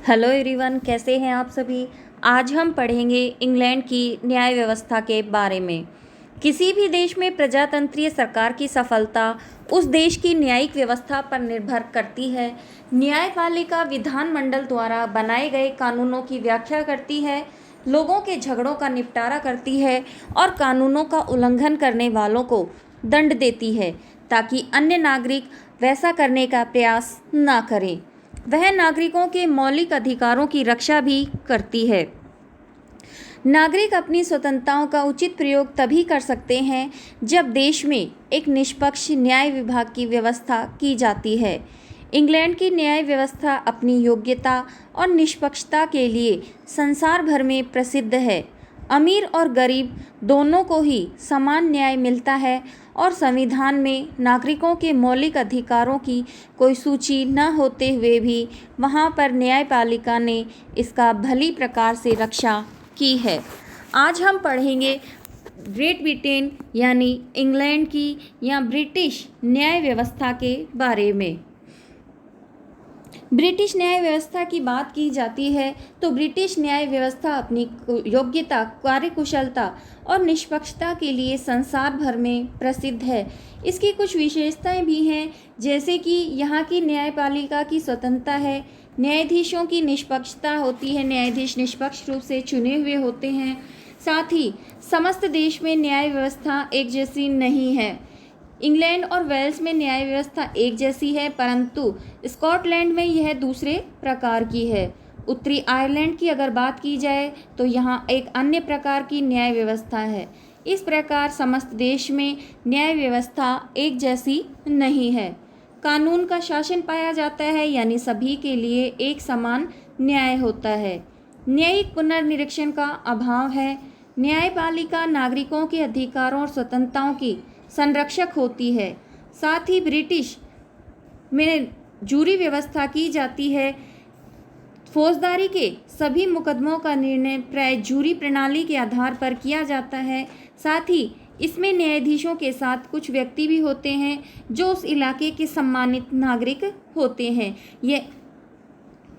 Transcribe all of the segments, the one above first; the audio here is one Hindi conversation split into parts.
हेलो एवरीवन, कैसे हैं आप सभी। आज हम पढ़ेंगे इंग्लैंड की न्याय व्यवस्था के बारे में। किसी भी देश में प्रजातंत्रीय सरकार की सफलता उस देश की न्यायिक व्यवस्था पर निर्भर करती है। न्यायपालिका विधानमंडल द्वारा बनाए गए कानूनों की व्याख्या करती है, लोगों के झगड़ों का निपटारा करती है और कानूनों का उल्लंघन करने वालों को दंड देती है ताकि अन्य नागरिक वैसा करने का प्रयास ना करें। वह नागरिकों के मौलिक अधिकारों की रक्षा भी करती है। नागरिक अपनी स्वतंत्रताओं का उचित प्रयोग तभी कर सकते हैं जब देश में एक निष्पक्ष न्याय विभाग की व्यवस्था की जाती है। इंग्लैंड की न्याय व्यवस्था अपनी योग्यता और निष्पक्षता के लिए संसार भर में प्रसिद्ध है। अमीर और गरीब दोनों को ही समान न्याय मिलता है और संविधान में नागरिकों के मौलिक अधिकारों की कोई सूची न होते हुए भी वहाँ पर न्यायपालिका ने इसका भली प्रकार से रक्षा की है। आज हम पढ़ेंगे ग्रेट ब्रिटेन यानी इंग्लैंड की या ब्रिटिश न्याय व्यवस्था के बारे में। ब्रिटिश न्याय व्यवस्था की बात की जाती है तो ब्रिटिश न्याय व्यवस्था अपनी योग्यता, कार्यकुशलता और निष्पक्षता के लिए संसार भर में प्रसिद्ध है। इसकी कुछ विशेषताएं भी हैं, जैसे कि यहाँ की न्यायपालिका की स्वतंत्रता है, न्यायाधीशों की निष्पक्षता होती है, न्यायाधीश निष्पक्ष रूप से चुने हुए होते हैं। साथ ही समस्त देश में न्याय व्यवस्था एक जैसी नहीं है। इंग्लैंड और वेल्स में न्याय व्यवस्था एक जैसी है, परंतु स्कॉटलैंड में यह दूसरे प्रकार की है। उत्तरी आयरलैंड की अगर बात की जाए तो यहाँ एक अन्य प्रकार की न्याय व्यवस्था है। इस प्रकार समस्त देश में न्याय व्यवस्था एक जैसी नहीं है। कानून का शासन पाया जाता है, यानी सभी के लिए एक समान न्याय होता है। न्यायिक पुनर्निरीक्षण का अभाव है। न्यायपालिका नागरिकों के अधिकारों और स्वतंत्रताओं की संरक्षक होती है। साथ ही ब्रिटिश में जूरी व्यवस्था की जाती है। फौजदारी के सभी मुकदमों का निर्णय प्राय जूरी प्रणाली के आधार पर किया जाता है। साथ ही इसमें न्यायाधीशों के साथ कुछ व्यक्ति भी होते हैं जो उस इलाके के सम्मानित नागरिक होते हैं, ये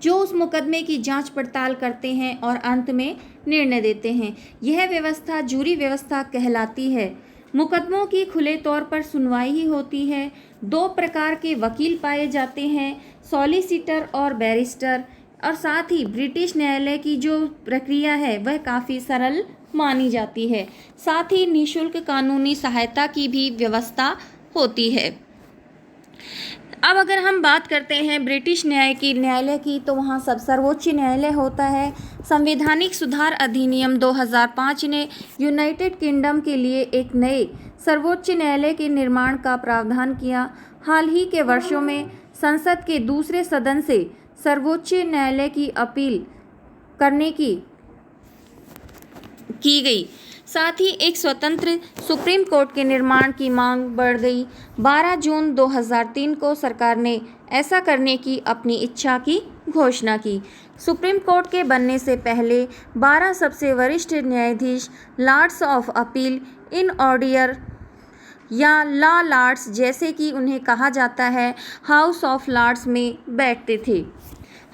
जो उस मुकदमे की जांच पड़ताल करते हैं और अंत में निर्णय देते हैं। यह व्यवस्था जूरी व्यवस्था कहलाती है। मुकदमों की खुले तौर पर सुनवाई ही होती है। दो प्रकार के वकील पाए जाते हैं, सॉलिसिटर और बैरिस्टर। और साथ ही ब्रिटिश न्यायालय की जो प्रक्रिया है वह काफ़ी सरल मानी जाती है। साथ ही निःशुल्क कानूनी सहायता की भी व्यवस्था होती है। अब अगर हम बात करते हैं ब्रिटिश न्यायालय की तो वहाँ सब सर्वोच्च न्यायालय होता है। संवैधानिक सुधार अधिनियम 2005 ने यूनाइटेड किंगडम के लिए एक नए सर्वोच्च न्यायालय के निर्माण का प्रावधान किया। हाल ही के वर्षों में संसद के दूसरे सदन से सर्वोच्च न्यायालय की अपील करने की गई। साथ ही एक स्वतंत्र सुप्रीम कोर्ट के निर्माण की मांग बढ़ गई। 12 जून 2003 को सरकार ने ऐसा करने की अपनी इच्छा की घोषणा की। सुप्रीम कोर्ट के बनने से पहले 12 सबसे वरिष्ठ न्यायाधीश lords of appeal in ordinary या लॉ लॉर्ड्स जैसे कि उन्हें कहा जाता है, हाउस ऑफ लॉर्ड्स में बैठते थे।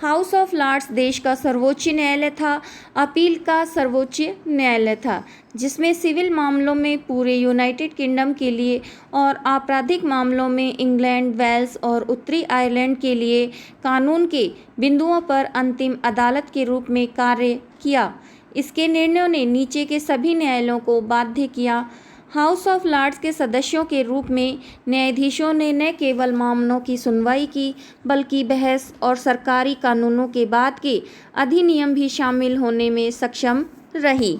हाउस ऑफ लॉर्ड्स देश का सर्वोच्च न्यायालय था, अपील का सर्वोच्च न्यायालय था, जिसमें सिविल मामलों में पूरे यूनाइटेड किंगडम के लिए और आपराधिक मामलों में इंग्लैंड, वेल्स और उत्तरी आयरलैंड के लिए कानून के बिंदुओं पर अंतिम अदालत के रूप में कार्य किया। इसके निर्णयों ने नीचे के सभी न्यायालयों को बाध्य किया। हाउस ऑफ लॉर्ड्स के सदस्यों के रूप में न्यायाधीशों ने न केवल मामलों की सुनवाई की, बल्कि बहस और सरकारी कानूनों के बाद के अधिनियम भी शामिल होने में सक्षम रही।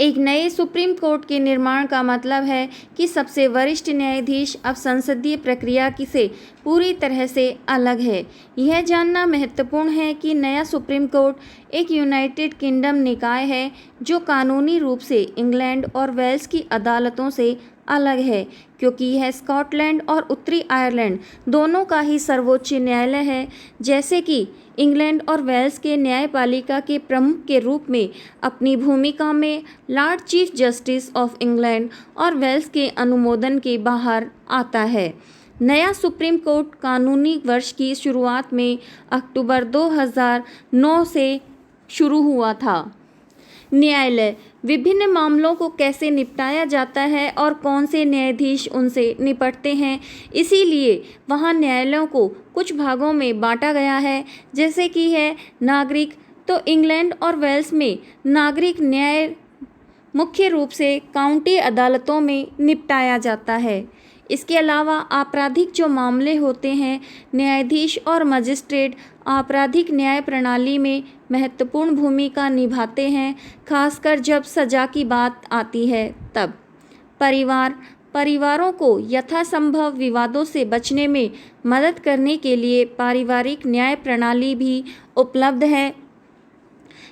एक नए सुप्रीम कोर्ट के निर्माण का मतलब है कि सबसे वरिष्ठ न्यायाधीश अब संसदीय प्रक्रिया से पूरी तरह से अलग है। यह जानना महत्वपूर्ण है कि नया सुप्रीम कोर्ट एक यूनाइटेड किंगडम निकाय है जो कानूनी रूप से इंग्लैंड और वेल्स की अदालतों से अलग है, क्योंकि यह स्कॉटलैंड और उत्तरी आयरलैंड दोनों का ही सर्वोच्च न्यायालय है। जैसे कि इंग्लैंड और वेल्स के न्यायपालिका के प्रमुख के रूप में अपनी भूमिका में Lord chief justice of England और वेल्स के अनुमोदन के बाहर आता है। नया सुप्रीम कोर्ट कानूनी वर्ष की शुरुआत में अक्टूबर 2009 से शुरू हुआ था। न्यायालय विभिन्न मामलों को कैसे निपटाया जाता है और कौन से न्यायाधीश उनसे निपटते हैं, इसीलिए वहाँ न्यायालयों को कुछ भागों में बांटा गया है, जैसे कि है नागरिक। तो इंग्लैंड और वेल्स में नागरिक न्याय मुख्य रूप से काउंटी अदालतों में निपटाया जाता है। इसके अलावा आपराधिक जो मामले होते हैं, न्यायाधीश और मजिस्ट्रेट आपराधिक न्याय प्रणाली में महत्वपूर्ण भूमिका निभाते हैं, खासकर जब सजा की बात आती है तब। परिवारों को यथासंभव विवादों से बचने में मदद करने के लिए पारिवारिक न्याय प्रणाली भी उपलब्ध है।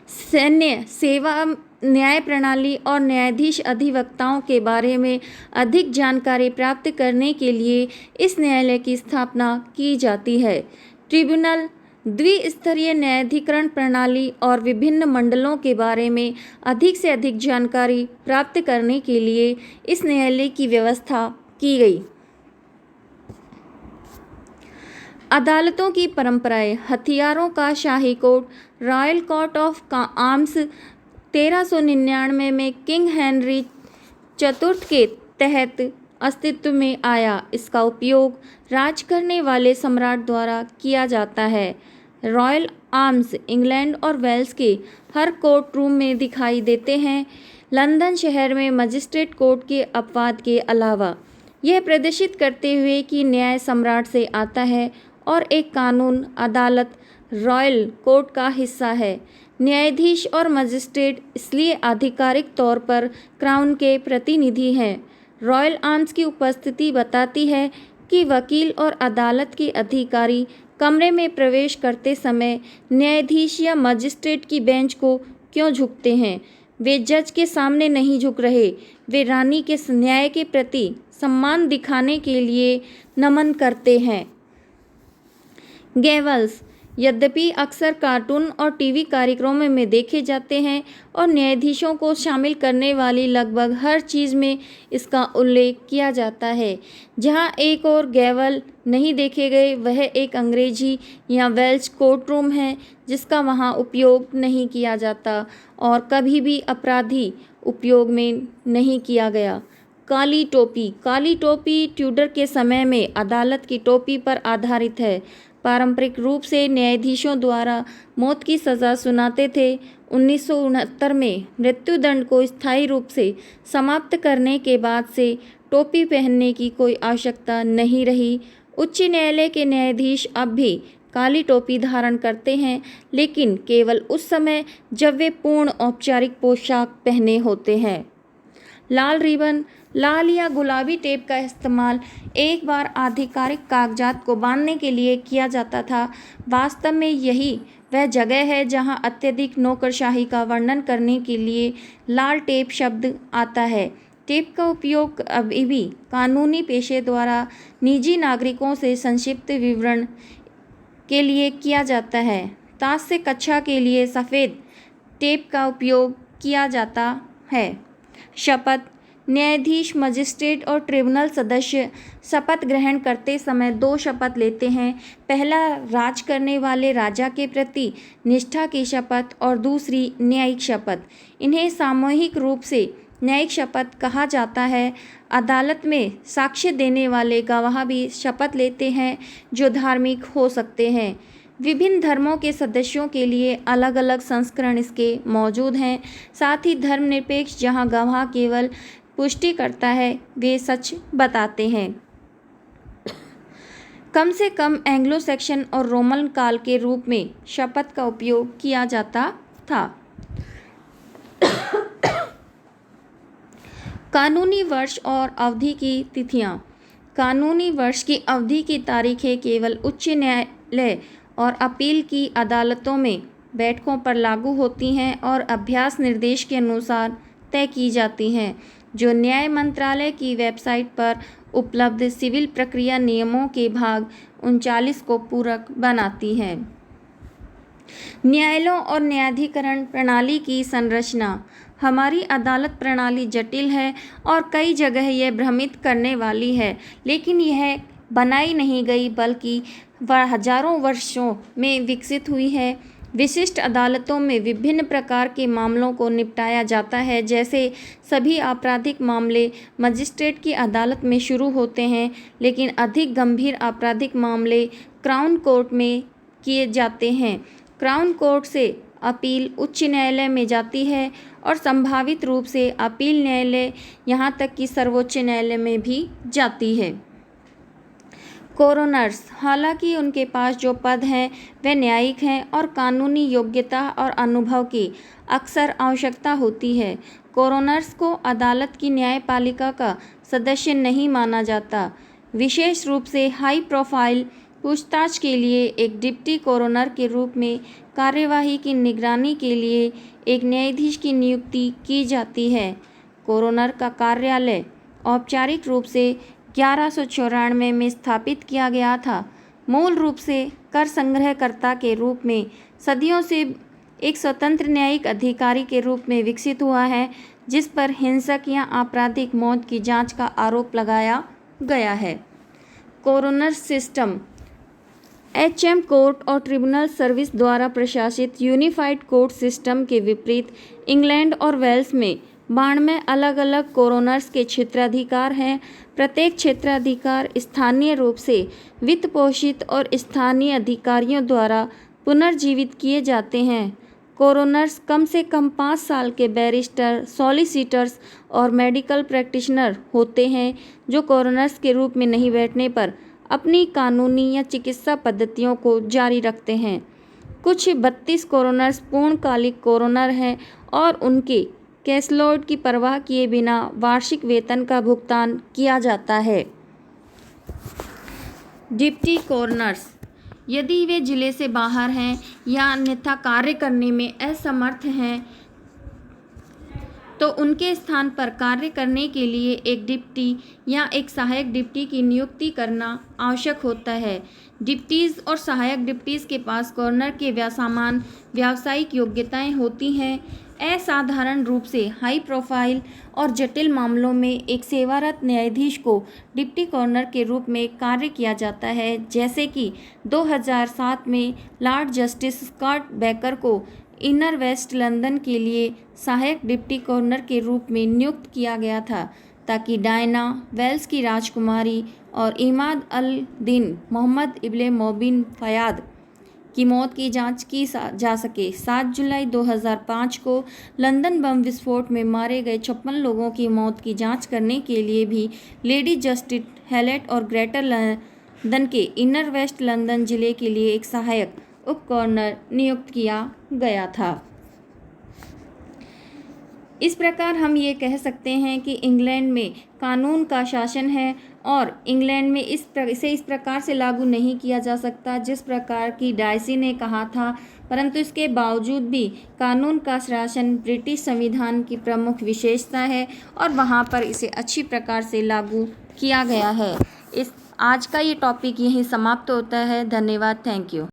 सैन्य सेवा न्याय प्रणाली और न्यायाधीश अधिवक्ताओं के बारे में अधिक जानकारी प्राप्त करने के लिए इस न्यायालय की स्थापना की जाती है। ट्रिब्यूनल द्विस्तरीय न्यायाधिकरण प्रणाली और विभिन्न मंडलों के बारे में अधिक से अधिक जानकारी प्राप्त करने के लिए इस न्यायालय की व्यवस्था की गई। अदालतों की परंपराएं। हथियारों का शाही court, royal court of arms 1399 में किंग हेनरी चतुर्थ के तहत अस्तित्व में आया। इसका उपयोग राज करने वाले सम्राट द्वारा किया जाता है। रॉयल आर्म्स इंग्लैंड और वेल्स के हर कोर्ट रूम में दिखाई देते हैं। लंदन शहर में मजिस्ट्रेट कोर्ट के अपवाद के अलावा, यह प्रदर्शित करते हुए कि न्याय सम्राट से आता है और एक कानून अदालत रॉयल कोर्ट का हिस्सा है। न्यायाधीश और मजिस्ट्रेट इसलिए आधिकारिक तौर पर क्राउन के प्रतिनिधि हैं। रॉयल आर्म्स की उपस्थिति बताती है कि वकील और अदालत के अधिकारी कमरे में प्रवेश करते समय न्यायाधीश या मजिस्ट्रेट की बेंच को क्यों झुकते हैं। वे जज के सामने नहीं झुक रहे, वे रानी के न्याय के प्रति सम्मान दिखाने के लिए नमन करते हैं। गैवल्स यद्यपि अक्सर कार्टून और टीवी कार्यक्रमों में देखे जाते हैं और न्यायाधीशों को शामिल करने वाली लगभग हर चीज़ में इसका उल्लेख किया जाता है। जहां एक और गैवल नहीं देखे गए, वह एक अंग्रेजी या वेल्श कोर्ट रूम है जिसका वहां उपयोग नहीं किया जाता और कभी भी अपराधी उपयोग में नहीं किया गया। काली टोपी ट्यूडर के समय में अदालत की टोपी पर आधारित है। पारंपरिक रूप से न्यायाधीशों द्वारा मौत की सज़ा सुनाते थे। 1969 में मृत्युदंड को स्थायी रूप से समाप्त करने के बाद से टोपी पहनने की कोई आवश्यकता नहीं रही। उच्च न्यायालय के न्यायाधीश अब भी काली टोपी धारण करते हैं, लेकिन केवल उस समय जब वे पूर्ण औपचारिक पोशाक पहने होते हैं। लाल रिबन, लाल या गुलाबी टेप का इस्तेमाल एक बार आधिकारिक कागजात को बांधने के लिए किया जाता था। वास्तव में यही वह जगह है जहां अत्यधिक नौकरशाही का वर्णन करने के लिए लाल टेप शब्द आता है। टेप का उपयोग अभी भी कानूनी पेशे द्वारा निजी नागरिकों से संक्षिप्त विवरण के लिए किया जाता है। ताश से कक्षा के लिए सफ़ेद टेप का उपयोग किया जाता है। शपथ। न्यायाधीश, मजिस्ट्रेट और ट्रिब्यूनल सदस्य शपथ ग्रहण करते समय 2 शपथ लेते हैं। पहला राज करने वाले राजा के प्रति निष्ठा की शपथ और दूसरी न्यायिक शपथ। इन्हें सामूहिक रूप से न्यायिक शपथ कहा जाता है। अदालत में साक्ष्य देने वाले गवाह भी शपथ लेते हैं जो धार्मिक हो सकते हैं। विभिन्न धर्मों के सदस्यों के लिए अलग अलग संस्करण इसके मौजूद हैं। साथ ही धर्मनिरपेक्ष, जहां गवाह केवल पुष्टि करता है, वे सच बताते हैं। कम से कम एंग्लो सैक्सन और रोमन काल के रूप में शपथ का उपयोग किया जाता था। कानूनी वर्ष और अवधि की तिथियां। कानूनी वर्ष की अवधि की तारीखें केवल उच्च न्यायालय और अपील की अदालतों में बैठकों पर लागू होती हैं और अभ्यास निर्देश के अनुसार तय की जाती हैं, जो न्याय मंत्रालय की वेबसाइट पर उपलब्ध सिविल प्रक्रिया नियमों के भाग 39 को पूरक बनाती हैं। न्यायालयों और न्यायाधिकरण प्रणाली की संरचना। हमारी अदालत प्रणाली जटिल है और कई जगह यह भ्रमित करने वाली है, लेकिन यह बनाई नहीं गई बल्कि हजारों वर्षों में विकसित हुई है। विशिष्ट अदालतों में विभिन्न प्रकार के मामलों को निपटाया जाता है। जैसे सभी आपराधिक मामले मजिस्ट्रेट की अदालत में शुरू होते हैं, लेकिन अधिक गंभीर आपराधिक मामले क्राउन कोर्ट में किए जाते हैं। क्राउन कोर्ट से अपील उच्च न्यायालय में जाती है और संभावित रूप से अपील न्यायालय यहाँ तक कि सर्वोच्च न्यायालय में भी जाती है। कोरोनर्स, हालांकि उनके पास जो पद हैं वे न्यायिक हैं और कानूनी योग्यता और अनुभव की अक्सर आवश्यकता होती है। कोरोनर्स को अदालत की न्यायपालिका का सदस्य नहीं माना जाता। विशेष रूप से हाई प्रोफाइल पूछताछ के लिए एक डिप्टी कोरोनर के रूप में कार्यवाही की निगरानी के लिए एक न्यायाधीश की नियुक्ति की जाती है। कोरोनर का कार्यालय औपचारिक रूप से 1194 में स्थापित किया गया था। मूल रूप से कर संग्रहकर्ता के रूप में सदियों से एक स्वतंत्र न्यायिक अधिकारी के रूप में विकसित हुआ है, जिस पर हिंसक या आपराधिक मौत की जांच का आरोप लगाया गया है। कोरोनर सिस्टम HM कोर्ट और ट्रिब्यूनल सर्विस द्वारा प्रशासित यूनिफाइड कोर्ट सिस्टम के विपरीत इंग्लैंड और वेल्स में 92 अलग अलग कोरोनर्स के क्षेत्राधिकार हैं। प्रत्येक क्षेत्राधिकार स्थानीय रूप से वित्त पोषित और स्थानीय अधिकारियों द्वारा पुनर्जीवित किए जाते हैं। कोरोनर्स कम से कम 5 साल के बैरिस्टर, सॉलिसिटर्स और मेडिकल प्रैक्टिशनर होते हैं, जो कोरोनर्स के रूप में नहीं बैठने पर अपनी कानूनी या चिकित्सा पद्धतियों को जारी रखते हैं। कुछ 32 कोरोनर्स पूर्णकालिक कोरोनर हैं और उनके कैसलोड की परवाह किए बिना वार्षिक वेतन का भुगतान किया जाता है। डिप्टी कोरोनर्स, यदि वे जिले से बाहर हैं या अन्यथा कार्य करने में असमर्थ हैं, तो उनके स्थान पर कार्य करने के लिए एक डिप्टी या एक सहायक डिप्टी की नियुक्ति करना आवश्यक होता है। डिप्टीज़ और सहायक डिप्टीज़ के पास कोरोनर के समान व्यावसायिक योग्यताएं होती हैं। असाधारण रूप से हाई प्रोफाइल और जटिल मामलों में एक सेवारत न्यायाधीश को डिप्टी कोरोनर के रूप में कार्य किया जाता है, जैसे कि 2007 में लॉर्ड जस्टिस स्कॉट बेकर को इनर वेस्ट लंदन के लिए सहायक डिप्टी कोरोनर के रूप में नियुक्त किया गया था, ताकि डायना, वेल्स की राजकुमारी और इमाद अल दिन मोहम्मद इब्ने मोबिन फ़याद की मौत की जांच की जा सके। 7 जुलाई 2005 को लंदन बम विस्फोट में मारे गए 56 लोगों की मौत की जांच करने के लिए भी लेडी जस्टिस हेलेट और ग्रेटर लंदन के इनर वेस्ट लंदन जिले के लिए एक सहायक उप कोरोनर नियुक्त किया गया था। इस प्रकार हम ये कह सकते हैं कि इंग्लैंड में कानून का शासन है और इंग्लैंड में इसे इस प्रकार से लागू नहीं किया जा सकता जिस प्रकार की डायसी ने कहा था, परंतु इसके बावजूद भी कानून का शासन ब्रिटिश संविधान की प्रमुख विशेषता है और वहाँ पर इसे अच्छी प्रकार से लागू किया गया है। आज का ये टॉपिक यहीं समाप्त होता है। धन्यवाद। Thank you.